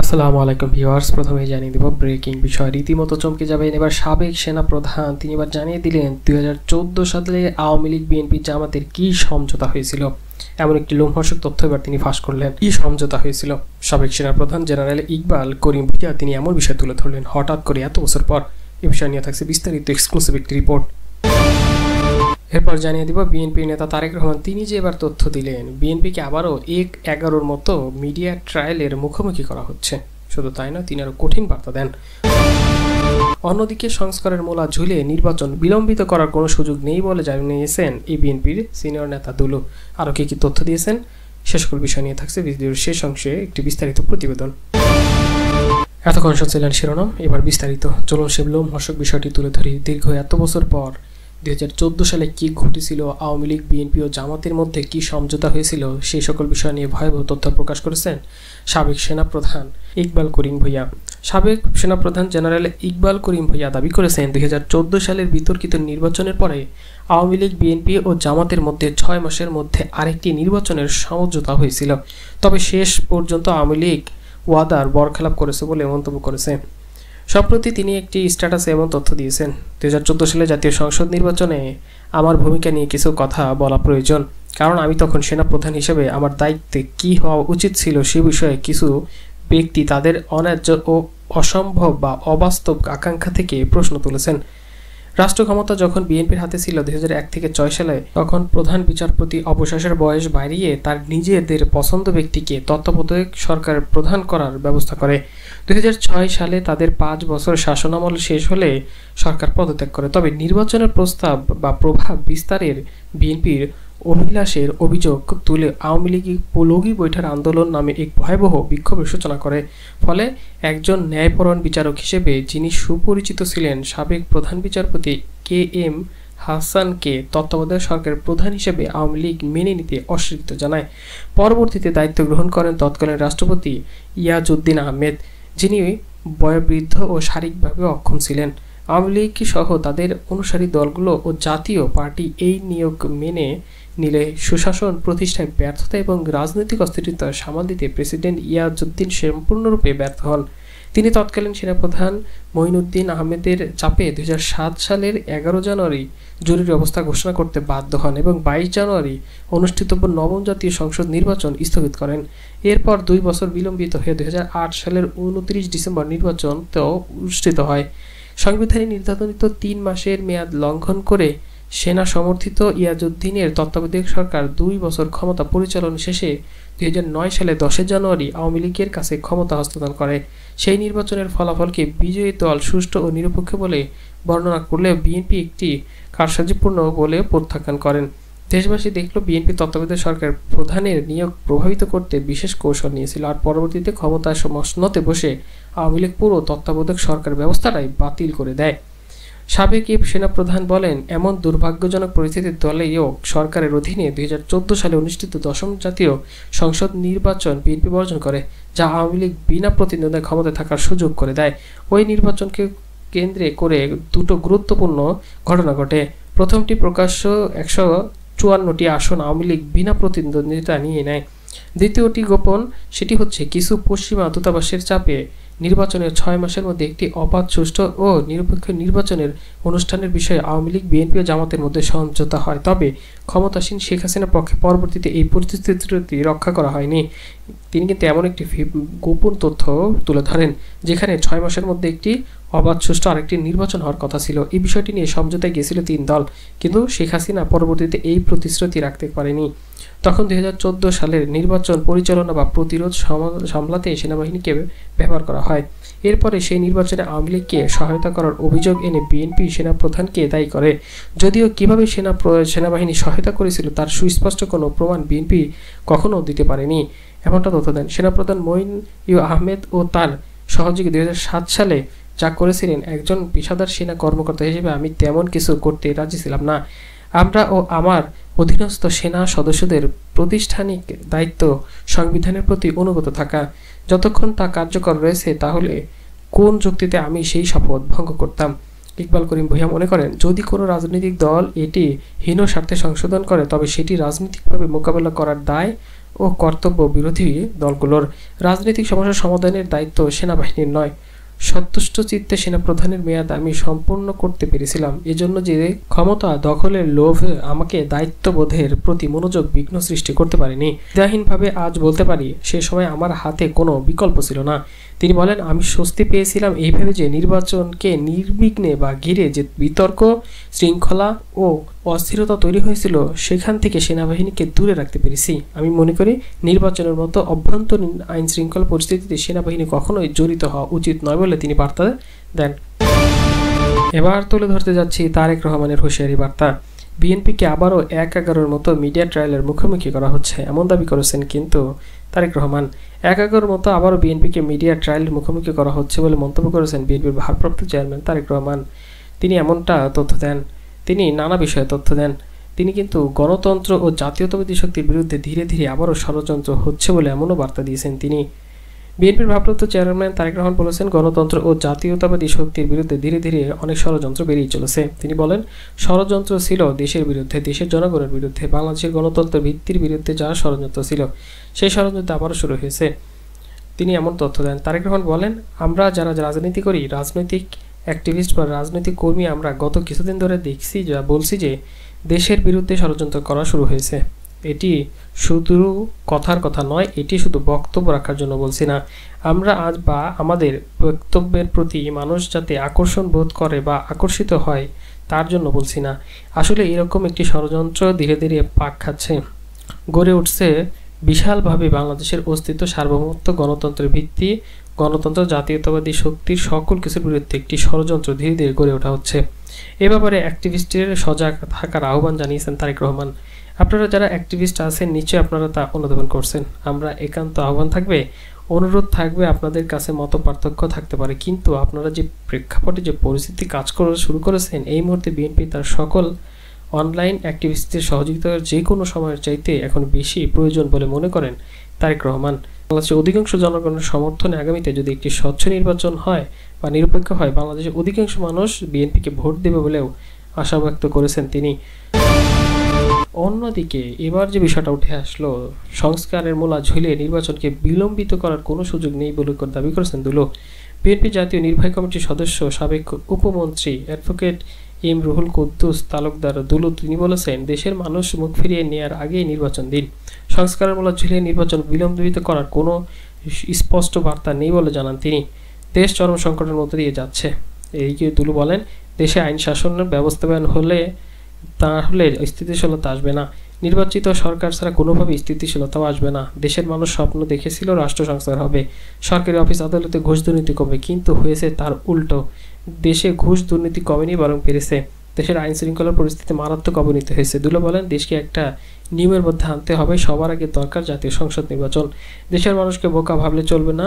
আসসালামু আলাইকুম ভিউয়ার্স, প্রথমেই জানিয়ে দিব ব্রেকিং বিষয়। রীতিমতো চমকে যাবেন এবার সাবেক সেনা প্রধান। তিনি এবার জানিয়ে দিলেন 2014 সালে আওয়ামী লীগ বিএনপি জামাতের কি সমঝোতা হয়েছিল। এমন একটি লোমহর্ষক তথ্য এবার তিনি ফাঁস করলেন। কি সমঝোতা হয়েছিল? সাবেক সেনা প্রধান জেনারেল ইকবাল করিম ভূঁইয়া তিনি এমন বিষয় তুলে ধরলেন হঠাৎ করে এত বছর পর। এ বিষয় নিয়ে থাকছে বিস্তারিত এক্সক্লুসিভ একটি রিপোর্ট। এরপর জানিয়ে দিব বিএনপির নেতা তারেক রহমান তিনি যে এবার তথ্য দিলেন বিএনপিকে আবারও 1/11 মতো মিডিয়া ট্রায়ালের মুখোমুখি করা হচ্ছে। শুধু তাই নয়, তিনি আরো কঠিন বার্তা দেন। অন্যদিকে সংস্কারের মূলা ঝুলে নির্বাচন বিলম্বিত করার কোনো সুযোগ নেই বলে জানিয়েছেন এই বিএনপির সিনিয়র নেতা দুলু। আরও কি তথ্য দিয়েছেন সে সকল বিষয় নিয়ে থাকছে ভিডিওর শেষ অংশে একটি বিস্তারিত প্রতিবেদন। এতক্ষণ শুনছিলেন শিরোনাম, এবার বিস্তারিত। চলুন সে লোমহর্ষক বিষয়টি তুলে ধরি। দীর্ঘ এত বছর পর 2014 সালে কি ঘটেছিল, আওয়ামী লীগ বিএনপি ও জামাতের মধ্যে কি সমঝোতা হয়েছিল, সেই সকল বিষয় নিয়ে ভয়াবহ তথ্য প্রকাশ করেছেন সাবেক সেনাপ্রধান ইকবাল করিম ভূঁইয়া। সাবেক সেনাপ্রধান জেনারেল ইকবাল করিম ভূঁইয়া দাবি করেছেন 2014 সালের বিতর্কিত নির্বাচনের পরে আওয়ামী লীগ বিএনপি ও জামাতের মধ্যে 6 মাসের মধ্যে আরেকটি নির্বাচনের সমঝোতা হয়েছিল। তবে শেষ পর্যন্ত আওয়ামী লীগ ওয়াদার বরখেলাপ করেছে বলে মন্তব্য করেছে। সম্প্রতি তিনি একটি স্ট্যাটাসে এমন তথ্য দিয়েছেন, 2014 সালে জাতীয় সংসদ নির্বাচনে আমার ভূমিকা নিয়ে কিছু কথা বলা প্রয়োজন, কারণ আমি তখন সেনাপ্রধান হিসেবে আমার দায়িত্বে কি হওয়া উচিত ছিল সে বিষয়ে কিছু ব্যক্তি তাদের অন্যায্য ও অসম্ভব বা অবাস্তব আকাঙ্ক্ষা থেকে প্রশ্ন তুলেছেন। রাষ্ট্র ক্ষমতা যখন বিএনপির হাতে ছিল 2001 থেকে 6 সালে, তখন প্রধান বিচারপতি অবসরের বয়স বাড়িয়ে তার নিজেদের পছন্দ ব্যক্তিকে তত্ত্বাবধায়ক সরকারের প্রধান করার ব্যবস্থা করে। 2006 সালে তাদের 5 বছর শাসনামল শেষ হলে সরকার পদত্যাগ করে। তবে নির্বাচনের প্রস্তাব বা প্রভাব বিস্তারের বিএনপির অভিলাষের অভিযোগ তুলে আওয়ামী লীগ লগি বৈঠার আন্দোলন নামে এক ভয়াবহ বিক্ষোভের সূচনা করে। ফলে একজন ন্যায়পরায়ণ বিচারক হিসেবে যিনি সুপরিচিত ছিলেন, সাবেক প্রধান বিচারপতি KM হাসানকে তত্ত্বাবধায়ক সরকারের প্রধান হিসেবে আওয়ামী লীগ মেনে নিতে অস্বীকৃতি জানায়। পরবর্তীতে দায়িত্ব গ্রহণ করেন তৎকালীন রাষ্ট্রপতি ইয়াজউদ্দিন আহমেদ, যিনি বয়োবৃদ্ধ ও শারীরিকভাবে অক্ষম ছিলেন। আওয়ামী লীগ সহ তাদের অনুসারী দলগুলো ও জাতীয় পার্টি এই নিয়োগ মেনে নিলে সুশাসন প্রতিষ্ঠায় ব্যর্থতা এবং রাজনৈতিক অস্থিরতা সামাল দিতে প্রেসিডেন্ট ইয়াজউদ্দিন সম্পূর্ণরূপে ব্যর্থ হন। তিনি তৎকালীন সেনাপ্রধান মঈনুদ্দিন আহমেদের চাপে 2007 সালের 11 জানুয়ারি জরুরি অবস্থা ঘোষণা করতে বাধ্য হন এবং 22 জানুয়ারি অনুষ্ঠিতব্য নবম জাতীয় সংসদ নির্বাচন স্থগিত করেন। এরপর 2 বছর বিলম্বিত হয়ে 2008 সালের 29 ডিসেম্বর নির্বাচন অনুষ্ঠিত হয়। সংবিধানে নির্ধারিত 3 মাসের মেয়াদ লঙ্ঘন করে সেনা সমর্থিত ইয়াজউদ্দিনের তত্ত্বাবধায়ক সরকার 2 বছর ক্ষমতা পরিচালনা শেষে 2009 সালে 10 জানুয়ারি আওয়ামী লীগের কাছে ক্ষমতা হস্তান্তর করে। সেই নির্বাচনের ফলাফলকে বিজয়ী দল সুষ্ঠু ও নিরপেক্ষ বলে বর্ণনা করলেও বিএনপি একটি কারসাজিপূর্ণ বলে প্রত্যাখ্যান করেন। দেশবাসী দেখল বিএনপি তত্ত্বাবধায়ক সরকার প্রধানের নিয়োগ প্রভাবিত করতে বিশেষ কৌশল নিয়েছিল, আর পরবর্তীতে ক্ষমতায় মসনদে বসে আওয়ামী লীগ পুরো তত্ত্বাবধায়ক সরকার ব্যবস্থাটাই বাতিল করে দেয়। সাবেক সেনাপ্রধান বলেন, এমন দুর্ভাগ্যজনক পরিস্থিতির দলেও সরকারের অধীনে 2014 সালে অনুষ্ঠিত 10ম জাতীয় সংসদ নির্বাচন বিএনপি বর্জন করে, যা আওয়ামী লীগ বিনা প্রতিদ্বন্দ্বিতায় ক্ষমতায় থাকার সুযোগ করে দেয়। ওই নির্বাচনকে কেন্দ্রে করে দুটো গুরুত্বপূর্ণ ঘটনা ঘটে। প্রথমটি প্রকাশ্য 154টি আসন আওয়ামী লীগ বিনা প্রতিদ্বন্দ্বিতা নিয়ে নেয়। দ্বিতীয়টি গোপন, সেটি হচ্ছে কিছু পশ্চিমা দূতাবাসের চাপে নির্বাচনের 6 মাসের মধ্যে একটি অবাধ, সুষ্ঠু ও নিরপেক্ষ নির্বাচনের অনুষ্ঠানের বিষয়ে আওয়ামী লীগ বিএনপি ও জামাতের মধ্যে সমঝোতা হয়। তবে ক্ষমতাসীন শেখ হাসিনার পক্ষে পরবর্তীতে এই পরিস্থিতি রক্ষা করা হয়নি। তিনি কিন্তু এমন একটি গোপন তথ্য তুলে ধরেন যেখানে 6 মাসের মধ্যে একটি অবাধ, সুষ্ঠু আরেকটি নির্বাচন হওয়ার কথা ছিল। এই বিষয়টি নিয়ে সমঝোতায় গিয়েছিল 3 দল, কিন্তু শেখ হাসিনা পরবর্তীতে এই প্রতিশ্রুতি রাখতে পারেনি। তখন 2014 সালের নির্বাচন পরিচালনা বা প্রতিরোধ সামলাতে সেনাবাহিনীকে ব্যবহার করা হয়। এরপরে সেই নির্বাচনে আওয়ামী লীগকে সহায়তা করার অভিযোগ এনে বিএনপি সেনাপ্রধানকে দায়ী করে। যদিও কিভাবে সেনাবাহিনী সহায়তা করেছিল তার সুস্পষ্ট কোনো প্রমাণ বিএনপি কখনো দিতে পারেনি, এমনটা তথ্য দেন সেনাপ্রধান মঈন আহমেদ ও তার সহযোগী 2007 সালে যা করেছিলেন। একজন পেশাদার সেনা কর্মকর্তা হিসেবে আমি তেমন কিছু করতে রাজি ছিলাম না। আমরা ও আমার অধীনস্থ সেনা সদস্যদের প্রাতিষ্ঠানিক দায়িত্ব সংবিধানের প্রতি অনুগত থাকা। যতক্ষণ তা কার্যকর রয়েছে তাহলে কোন যুক্তিতে আমি সেই শপথ ভঙ্গ করতাম? ইকবাল করিম ভূঁইয়া মনে করেন, যদি কোনো রাজনৈতিক দল এটি হীন স্বার্থে সংশোধন করে তবে সেটি রাজনৈতিকভাবে মোকাবেলা করার দায় ও কর্তব্য বিরোধী দলগুলোর। রাজনৈতিক সমস্যার সমাধানের দায়িত্ব সেনাবাহিনীর নয়। সন্তুষ্ট চিত্তে সেনাপ্রধানের মেয়াদ আমি সম্পূর্ণ করতে পেরেছিলাম, এজন্য যে ক্ষমতা দখলের লোভে আমাকে দায়িত্ববোধের প্রতি মনোযোগ বিঘ্ন সৃষ্টি করতে পারেনি। দ্বিধাহীনভাবে আজ বলতে পারি সে সময় আমার হাতে কোনো বিকল্প ছিল না। তিনি বলেন, আমি স্বস্তি পেয়েছিলাম এই ভেবে যে নির্বাচনকে নির্বিঘ্নে বা ঘিরে যে বিতর্ক, শৃঙ্খলা ও অস্থিরতা তৈরি হয়েছিল সেখান থেকে সেনাবাহিনীকে দূরে রাখতে পেরেছি। আমি মনে করি নির্বাচনের মতো অভ্যন্তরীণ আইন শৃঙ্খলা পরিস্থিতিতে সেনাবাহিনী কখনোই জড়িত হওয়া উচিত নয় বলে তিনি বার্তা দেন। এবার তুলে ধরতে যাচ্ছি তারেক রহমানের হুঁশিয়ারি বার্তা। বিএনপিকে আবারও ১/১১-র মতো মিডিয়া ট্রায়ালের মুখোমুখি করা হচ্ছে এমন দাবি করেছেন কিন্তু তারেক রহমান। ১/১১-র মতো আবারও বিএনপিকে মিডিয়া ট্রায়ালের মুখোমুখি করা হচ্ছে বলে মন্তব্য করেছেন বিএনপির ভারপ্রাপ্ত চেয়ারম্যান তারেক রহমান। তিনি এমনটা তথ্য দেন। তিনি নানা বিষয়ে তথ্য দেন। তিনি কিন্তু গণতন্ত্র ও জাতীয়তাবাদী শক্তির বিরুদ্ধে ধীরে ধীরে আবারও ষড়যন্ত্র হচ্ছে বলে এমনও বার্তা দিয়েছেন তিনি। বিএনপির ভারপ্রাপ্ত চেয়ারম্যান তারেক রহমান বলেছেন, গণতন্ত্র ও জাতীয়তাবাদী শক্তির বিরুদ্ধে ধীরে ধীরে অনেক ষড়যন্ত্র বেরিয়ে চলেছে। তিনি বলেন, ষড়যন্ত্র ছিল দেশের বিরুদ্ধে, দেশের জনগণের বিরুদ্ধে, বাংলাদেশের গণতন্ত্রের ভিত্তির বিরুদ্ধে যা ষড়যন্ত্র ছিল সেই ষড়যন্ত্র আবারও শুরু হয়েছে। তিনি এমন তথ্য দেন। তারেক রহমান বলেন, আমরা যারা রাজনীতি করি, রাজনৈতিক অ্যাক্টিভিস্ট বা রাজনৈতিক কর্মী, আমরা গত কিছুদিন ধরে দেখছি বলছি যে দেশের বিরুদ্ধে ষড়যন্ত্র করা শুরু হয়েছে। এটি শুধু কথার কথা নয়, এটি শুধু বক্তব্য রাখার জন্য বলছি না। আমরা আজ বা আমাদের বক্তব্যের প্রতি মানুষ যাতে আকর্ষণ বোধ করে বা আকর্ষিত হয় তার জন্য বলছি না। আসলে এরকম একটি ষড়যন্ত্র ধীরে ধীরে পাক খাচ্ছে, গড়ে উঠছে বিশালভাবে বাংলাদেশের অস্তিত্ব, সার্বভৌমত্ব, গণতন্ত্রের ভিত্তি, গণতন্ত্র, জাতীয়তাবাদী শক্তির সকল কিছুর বিরুদ্ধে একটি ষড়যন্ত্র ধীরে ধীরে গড়ে ওঠা হচ্ছে। এ ব্যাপারে অ্যাক্টিভিস্টের সজাগ থাকার আহ্বান জানিয়েছেন তারেক রহমান। আপনারা যারা অ্যাক্টিভিস্ট আছেন নিশ্চয়ই আপনারা তা অনুধাবন করছেন। আমরা একান্ত আহ্বান থাকবে, অনুরোধ থাকবে, আপনাদের কাছে মত পার্থক্য থাকতে পারে, কিন্তু আপনারা যে প্রেক্ষাপটে যে পরিস্থিতি কাজ করা শুরু করেছেন, এই মুহূর্তে বিএনপি তার সকল অনলাইন অ্যাক্টিভিস্টদের সহযোগিতার যে কোনো সময়ের চাইতে এখন বেশি প্রয়োজন বলে মনে করেন তারেক রহমান। বাংলাদেশের অধিকাংশ জনগণের সমর্থনে আগামীতে যদি একটি স্বচ্ছ নির্বাচন হয় বা নিরপেক্ষ হয়, বাংলাদেশের অধিকাংশ মানুষ বিএনপিকে ভোট দেবে বলেও আশা ব্যক্ত করেছেন তিনি। অন্যদিকে এবার যে বিষয়টা উঠে আসলো, সংস্কারের মূলা ঝুলিয়ে নির্বাচনকে বিলম্বিত করার কোনো সুযোগ নেই বলে দাবি করেছেন দুলো। বিএনপি জাতীয় নির্বাহী কমিটির সদস্য সাবেক উপমন্ত্রী অ্যাডভোকেট এম রুহুল কুদ্দুস তালুকদার দুলো তিনি বলেছেন, দেশের মানুষ মুখ ফিরিয়ে নেওয়ার আগেই নির্বাচন দিন। সংস্কারের মূলা ঝুলিয়ে নির্বাচন বিলম্বিত করার কোনো স্পষ্ট বার্তা নেই বলে জানান তিনি। দেশ চরম সংকটের মধ্য দিয়ে যাচ্ছে। এইকে দুলো বলেন, দেশে আইন শাসনের ব্যবস্থাপনা হলে তাহলে স্থিতিশীলতা আসবে না। নির্বাচিত সরকার ছাড়া কোনোভাবে স্থিতিশীলতাও আসবে না। দেশের মানুষ স্বপ্ন দেখেছিল রাষ্ট্র সংস্কার হবে, সরকারি অফিস আদালতে ঘুষ দুর্নীতি কমবে, কিন্তু হয়েছে তার উল্টো। দেশে ঘুষ দুর্নীতি কমেনি, বরং বেড়েছে। দেশের আইন শৃঙ্খলার পরিস্থিতি মারাত্মক অবনতি হয়েছে। দুলো বলেন, দেশকে একটা নিয়মের মধ্যে আনতে হবে। সবার আগে দরকার জাতীয় সংসদ নির্বাচন। দেশের মানুষকে বোকা ভাবলে চলবে না।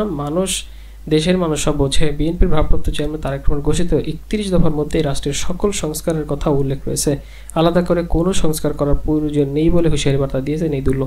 দেশের মানুষ সব বোঝে। বিএনপির ভারপ্রাপ্ত চেয়ারম্যান তারেক রহমান ঘোষিত ৩১ দফার মধ্যে রাষ্ট্রের সকল সংস্কারের কথা উল্লেখ রয়েছে। আলাদা করে কোনো সংস্কার করার প্রয়োজন নেই বলে হুঁশিয়ারি বার্তা দিয়েছেন এই দুলো।